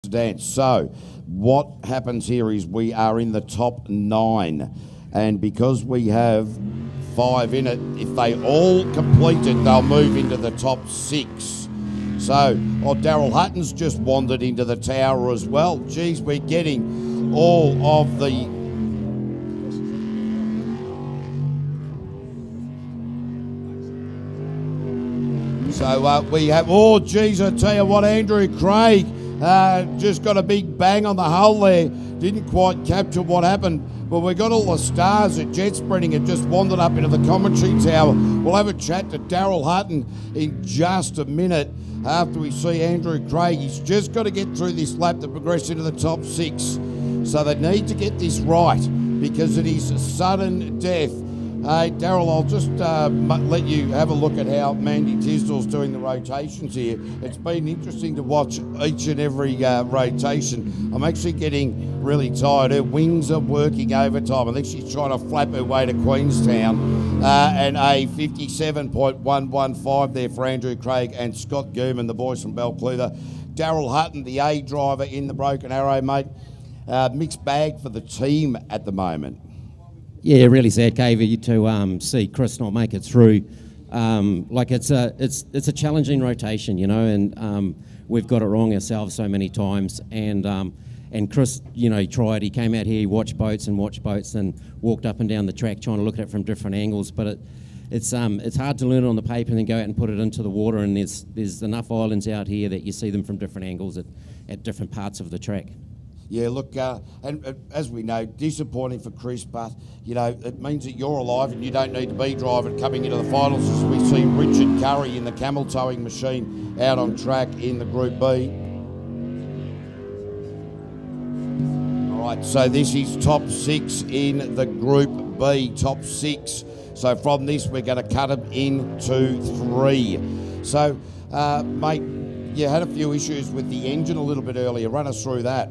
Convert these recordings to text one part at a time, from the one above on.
dance. So what happens here is we are in the top 9, and because we have 5 in it, if they all complete it, they'll move into the top 6. So, Daryl Hutton's just wandered into the tower as well. Geez, we're getting all of the... So we have, I tell you what, Andrew Craig just got a big bang on the hull there. Didn't quite capture what happened. But we got all the stars at Jetsprinting and just wandered up into the commentary tower. We'll have a chat to Daryl Hutton in just a minute after we see Andrew Craig. He's just got to get through this lap to progress into the top 6. So they need to get this right because it is sudden death. Daryl, I'll just let you have a look at how Mandy Tisdall's doing the rotations here. It's been interesting to watch each and every rotation. I'm actually getting really tired. Her wings are working overtime. I think she's trying to flap her way to Queenstown. And a 57.115 there for Andrew Craig and Scott Gurman, the boys from Balclutha. Daryl Hutton, the A driver in the Broken Arrow, mate. Mixed bag for the team at the moment. Yeah, really sad, KV, to see Chris not make it through. It's a challenging rotation, you know, and we've got it wrong ourselves so many times. And Chris, you know, he tried. He came out here, he watched boats and walked up and down the track trying to look at it from different angles. But it's hard to learn it on the paper and then go out and put it into the water. And there's enough islands out here that you see them from different angles at different parts of the track. Yeah, look, and as we know, disappointing for Chris, but, you know, it means that you're alive and you don't need to be driving coming into the finals, as we see Richard Curry in the camel towing machine out on track in the Group B. All right, so this is top 6 in the Group B, top 6. So from this, we're going to cut them into 3. So, mate, you had a few issues with the engine a little bit earlier. Run us through that.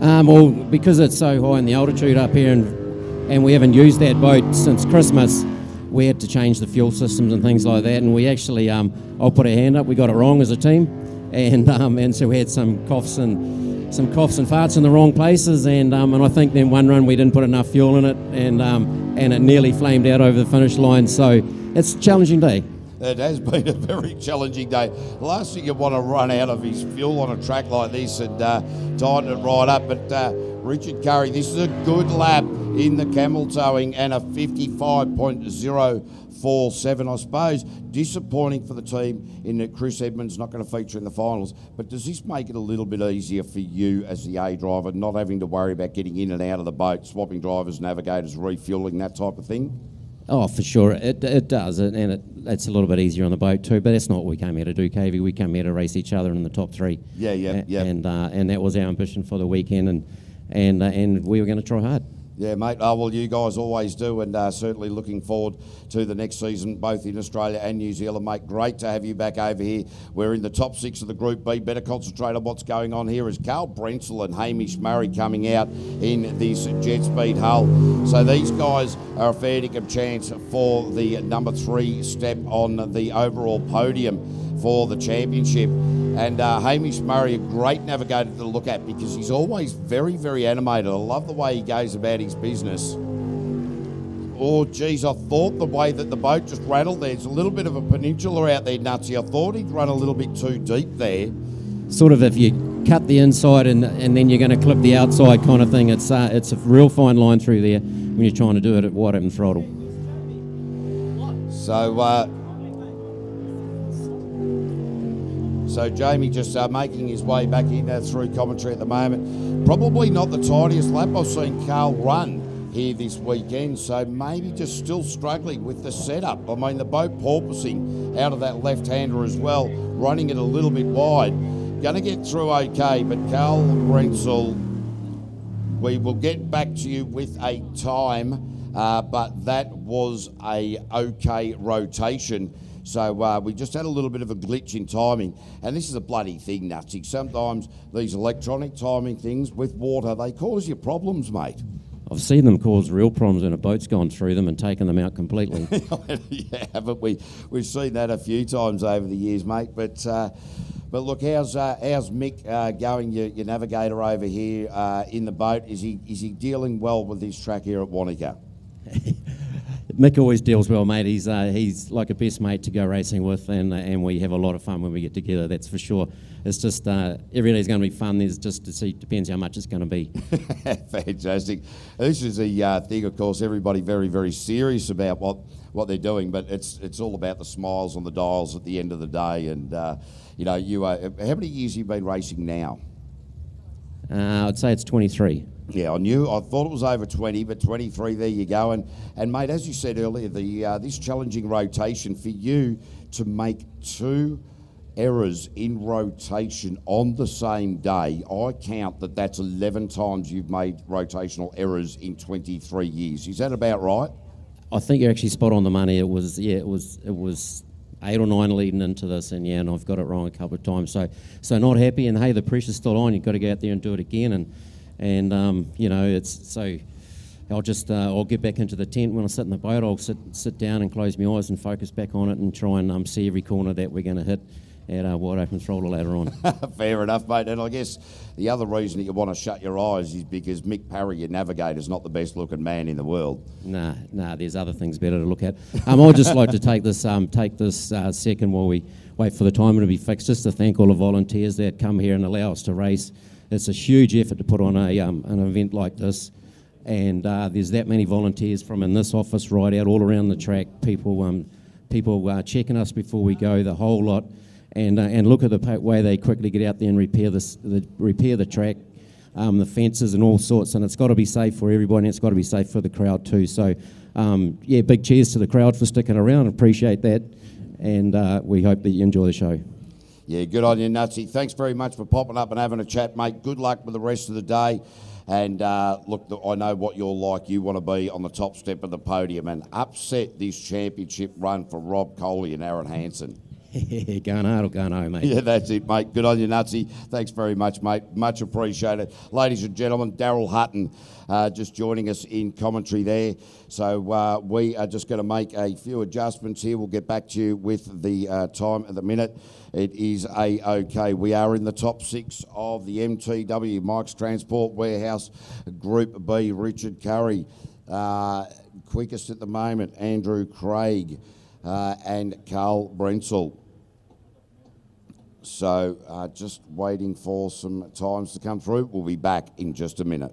Well, because it's so high in the altitude up here and we haven't used that boat since Christmas, we had to change the fuel systems and things like that. And we actually, I'll put a hand up, we got it wrong as a team. And so we had some coughs and farts in the wrong places. And I think then one run we didn't put enough fuel in it and it nearly flamed out over the finish line. So it's a challenging day. It has been a very challenging day. The last thing you want to run out of is fuel on a track like this and tighten it right up. But Richard Curry, this is a good lap in the camel towing and a 55.047. I suppose disappointing for the team in that Chris Edmonds not going to feature in the finals. But does this make it a little bit easier for you as the A driver, not having to worry about getting in and out of the boat, swapping drivers, navigators, refuelling, that type of thing? Oh, for sure, it does, and it's a little bit easier on the boat too. But that's not what we came here to do, KV. We came here to race each other in the top 3. Yeah. And that was our ambition for the weekend, and we were going to try hard. Yeah, mate. Well, you guys always do, and certainly looking forward to the next season, both in Australia and New Zealand, mate. Great to have you back over here. We're in the top 6 of the Group B. Better concentrate on what's going on here as Carl Brentzel and Hamish Murray coming out in this jet speed hull. So these guys are a fair dinkum chance for the number 3 step on the overall podium for the championship. And Hamish Murray, a great navigator to look at because he's always very, very animated. I love the way he goes about his business. Oh, geez, I thought the way that the boat just rattled there, it's a little bit of a peninsula out there, Nutsy. I thought he'd run a little bit too deep there. Sort of if you cut the inside and then you're going to clip the outside kind of thing. It's a real fine line through there when you're trying to do it at wide open throttle. So Jamie just making his way back in through commentary at the moment. Probably not the tidiest lap I've seen Carl run here this weekend, so maybe just still struggling with the setup. I mean, the boat porpoising out of that left-hander as well, running it a little bit wide. Going to get through okay, but Carl Brentzel, we will get back to you with a time, but that was a okay rotation. So we just had a little bit of a glitch in timing. And this is a bloody thing, Nutsy. Sometimes these electronic timing things with water, they cause you problems, mate. I've seen them cause real problems when a boat's gone through them and taken them out completely. Yeah, haven't we? We've seen that a few times over the years, mate. But But look, how's Mick going? Your navigator over here in the boat. Is he dealing well with this track here at Wanaka? Mick always deals well, mate. He's like a best mate to go racing with, and we have a lot of fun when we get together. That's for sure. It's just every day's going to be fun. There's just to see, depends how much it's going to be. Fantastic. This is the thing, of course. Everybody very, very serious about what they're doing, but it's all about the smiles on the dials at the end of the day. And you know, how many years have you been racing now? I'd say it's 23. Yeah, I thought it was over 20, but 23, there you go. And mate, as you said earlier, this challenging rotation for you to make 2 errors in rotation on the same day, I count that's 11 times you've made rotational errors in 23 years. Is that about right? I think you're actually spot on the money. It was 8 or 9 leading into this, and I've got it wrong a couple of times. So not happy, and hey, the pressure's still on. You've got to go out there and do it again, and you know, it's so. I'll get back into the tent when I sit in the boat. I'll sit down and close my eyes and focus back on it and try and see every corner that we're going to hit at a wide open throttle later on. Fair enough, mate. And I guess the other reason that you want to shut your eyes is because Mick Parry, your navigator, is not the best looking man in the world. Nah, there's other things better to look at. I'd just like to take this second while we wait for the timer to be fixed, just to thank all the volunteers that come here and allow us to race. It's a huge effort to put on an event like this. And there's that many volunteers from in this office right out all around the track. People checking us before we go, the whole lot. And look at the way they quickly get out there and repair the track, the fences and all sorts. And it's got to be safe for everybody. And it's got to be safe for the crowd too. So, big cheers to the crowd for sticking around. Appreciate that. And we hope that you enjoy the show. Yeah, good on you, Nutsy. Thanks very much for popping up and having a chat, mate. Good luck with the rest of the day. And look, I know what you're like. You want to be on the top step of the podium and upset this championship run for Rob Coley and Aaron Hansen. Going hard or going home, mate. Yeah, that's it, mate. Good on you, Nutsy. Thanks very much, mate. Much appreciated. Ladies and gentlemen, Daryl Hutton just joining us in commentary there. So we are just going to make a few adjustments here. We'll get back to you with the time at the minute. It is A-OK. We are in the top 6 of the MTW, Mike's Transport Warehouse, Group B, Richard Curry. Quickest at the moment, Andrew Craig. And Carl Brensel. So just waiting for some times to come through. We'll be back in just a minute.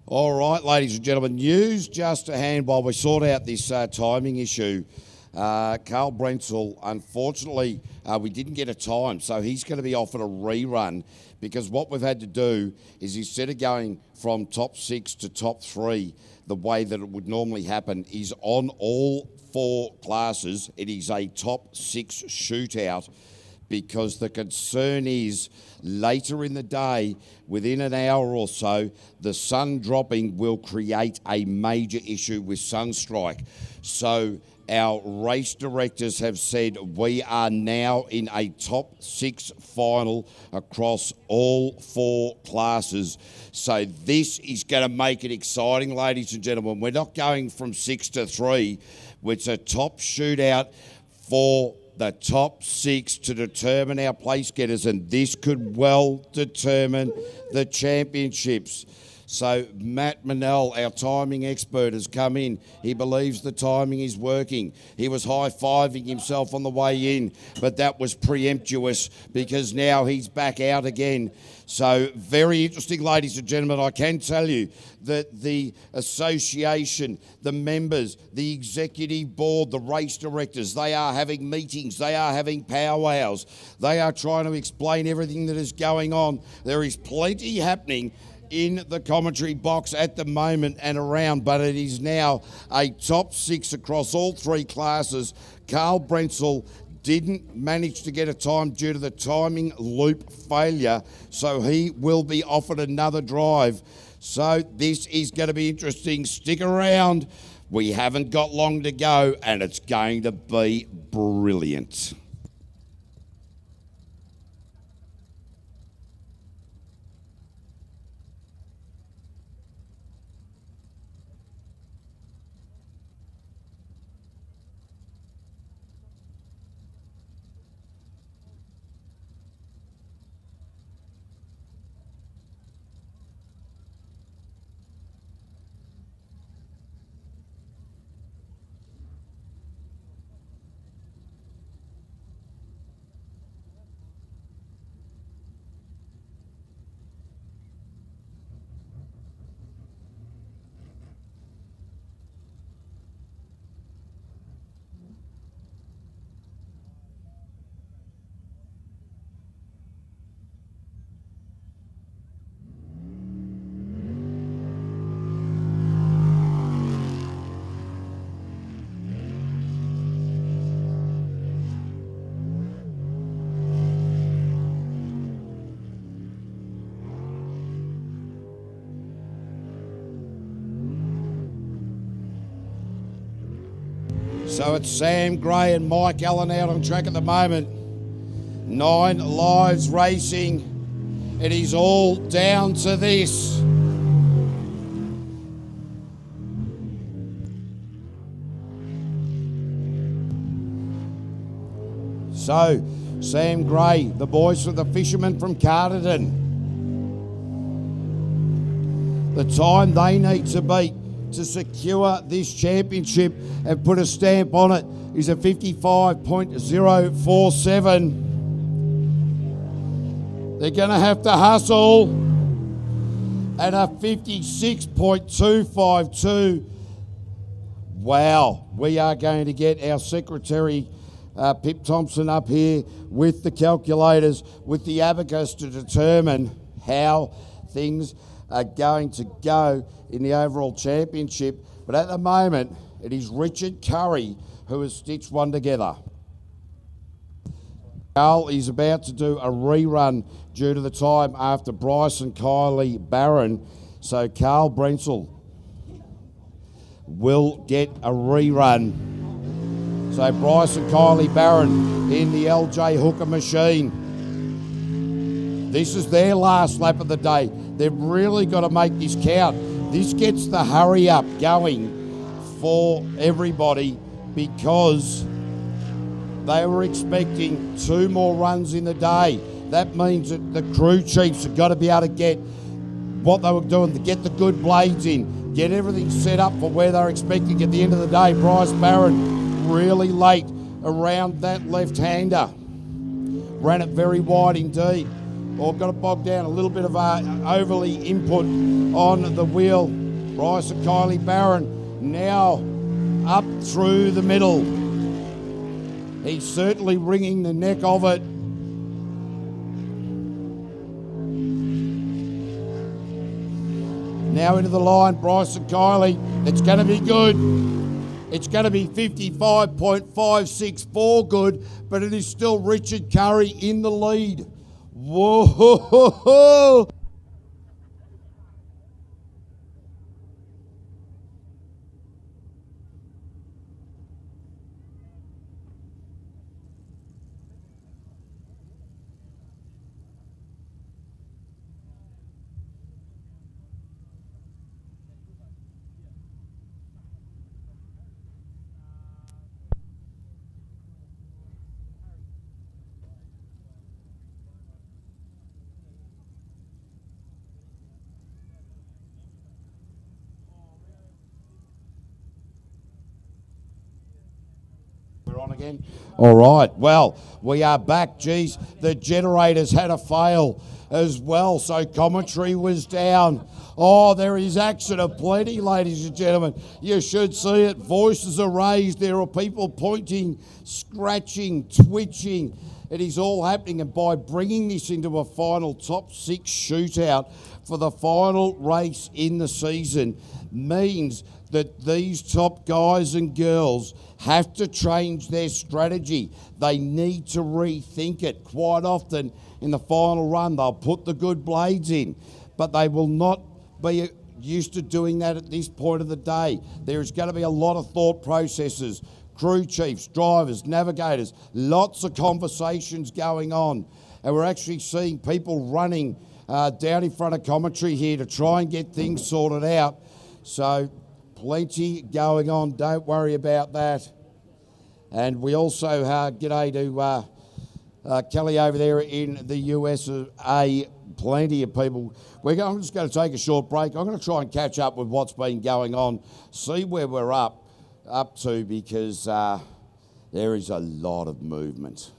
All right, ladies and gentlemen, news just to hand while we sort out this timing issue. Carl Brentsel, unfortunately, we didn't get a time, so he's going to be offered a rerun because what we've had to do is instead of going from top 6 to top 3, the way that it would normally happen is on all 4 classes, it is a top 6 shootout, because the concern is later in the day, within an hour or so, the sun dropping will create a major issue with sunstrike. So our race directors have said we are now in a top 6 final across all 4 classes. So this is going to make it exciting, ladies and gentlemen. We're not going from 6 to 3. It's a top shootout for the top 6 to determine our place getters, and this could well determine the championships. So Matt Manell, our timing expert, has come in. He believes the timing is working. He was high-fiving himself on the way in, but that was preemptuous because now he's back out again. So very interesting, ladies and gentlemen. I can tell you that the association, the members, the executive board, the race directors, they are having meetings, they are having powwows, they are trying to explain everything that is going on. There is plenty happening in the commentary box at the moment and around, but it is now a top 6 across all 3 classes. Carl Brentsel didn't manage to get a time due to the timing loop failure, so he will be offered another drive. So this is going to be interesting. Stick around. We haven't got long to go, and it's going to be brilliant. So it's Sam Gray and Mike Allen out on track at the moment. 9 lives racing. It is all down to this. So, Sam Gray, the boys from the Fishermen from Carterton. The time they need to beat to secure this championship and put a stamp on it is a 55.047. They're going to have to hustle, and a 56.252. Wow, we are going to get our secretary Pip Thompson up here with the calculators, with the abacus to determine how things are going to go in the overall championship. But at the moment, it is Richard Curry who has stitched one together. Carl is about to do a rerun due to the time after Bryce and Kylie Barron. So Carl Brentsel will get a rerun. So Bryce and Kylie Barron in the LJ Hooker machine. This is their last lap of the day. They've really got to make this count. This gets the hurry up going for everybody because they were expecting 2 more runs in the day. That means that the crew chiefs have got to be able to get what they were doing, to get the good blades in, get everything set up for where they're expecting at the end of the day. Bryce Barron really late around that left-hander. Ran it very wide indeed. or got it bogged down, a little bit of overly input on the wheel. Bryce and Kylie Barron now up through the middle. He's certainly wringing the neck of it. Now into the line, Bryce and Kylie. It's going to be good. It's going to be 55.564 good, but it is still Richard Curry in the lead. Whoa! We're on again. All right. Well, we are back. Geez, the generators had a fail as well, so commentary was down. Oh, there is action aplenty, ladies and gentlemen. You should see it. Voices are raised. There are people pointing, scratching, twitching. It is all happening, and by bringing this into a final top 6 shootout for the final race in the season means that these top guys and girls have to change their strategy. They need to rethink it. Quite often in the final run, they'll put the good blades in, but they will not be used to doing that at this point of the day. There is going to be a lot of thought processes, crew chiefs, drivers, navigators, lots of conversations going on. And we're actually seeing people running down in front of commentary here to try and get things sorted out. So plenty going on, don't worry about that. And we also, g'day to Kelly over there in the USA, plenty of people. I'm just going to take a short break. I'm going to try and catch up with what's been going on, see where we're up to, because there is a lot of movement.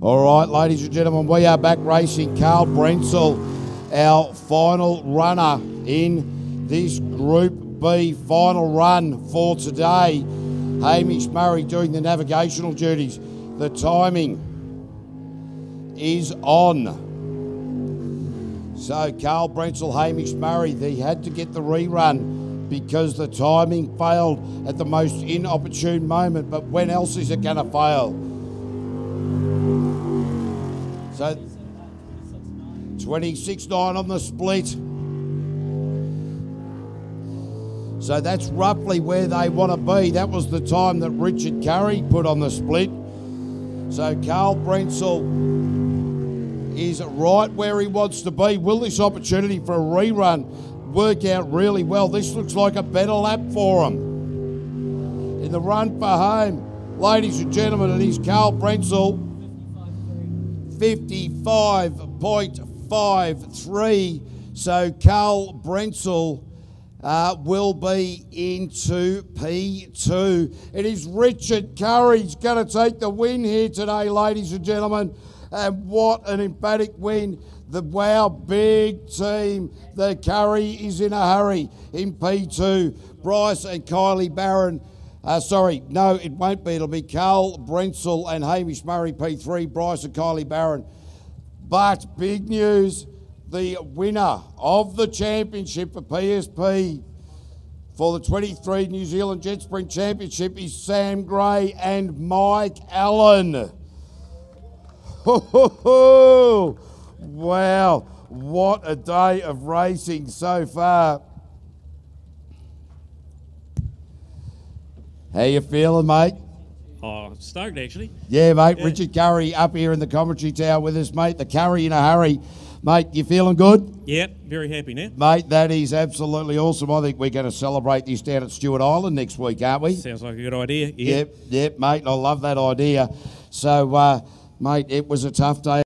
All right, ladies and gentlemen, we are back racing. Carl Brenzel, our final runner in this Group B final run for today. Hamish Murray doing the navigational duties. The timing is on. So Carl Brenzel, Hamish Murray, they had to get the rerun because the timing failed at the most inopportune moment. But when else is it going to fail? So 26.9 on the split. So that's roughly where they want to be. That was the time that Richard Curry put on the split. So Carl Brenzel is right where he wants to be. Will this opportunity for a rerun work out really well? This looks like a better lap for him. In the run for home, ladies and gentlemen, it is Carl Brenzel, 55.53. So Carl Brenzel will be into P2. It is Richard Curry's going to take the win here today, ladies and gentlemen. And what an emphatic win. The Wow big team. The Curry is in a hurry in P2. Bryce and Kylie Barron. Sorry, no, it won't be. It'll be Carl Brenzel and Hamish Murray P3, Bryce and Kylie Barron. But big news, the winner of the championship for PSP for the 23 New Zealand Jet Sprint Championship is Sam Gray and Mike Allen. Wow, what a day of racing so far. How you feeling, mate? Oh, stoked, actually. Yeah, mate. Yeah. Richard Curry up here in the commentary tower with us, mate. The Curry in a hurry. Mate, you feeling good? Yep, very happy now. Mate, that is absolutely awesome. I think we're going to celebrate this down at Stewart Island next week, aren't we? Sounds like a good idea. Yep, mate. I love that idea. So, mate, it was a tough day.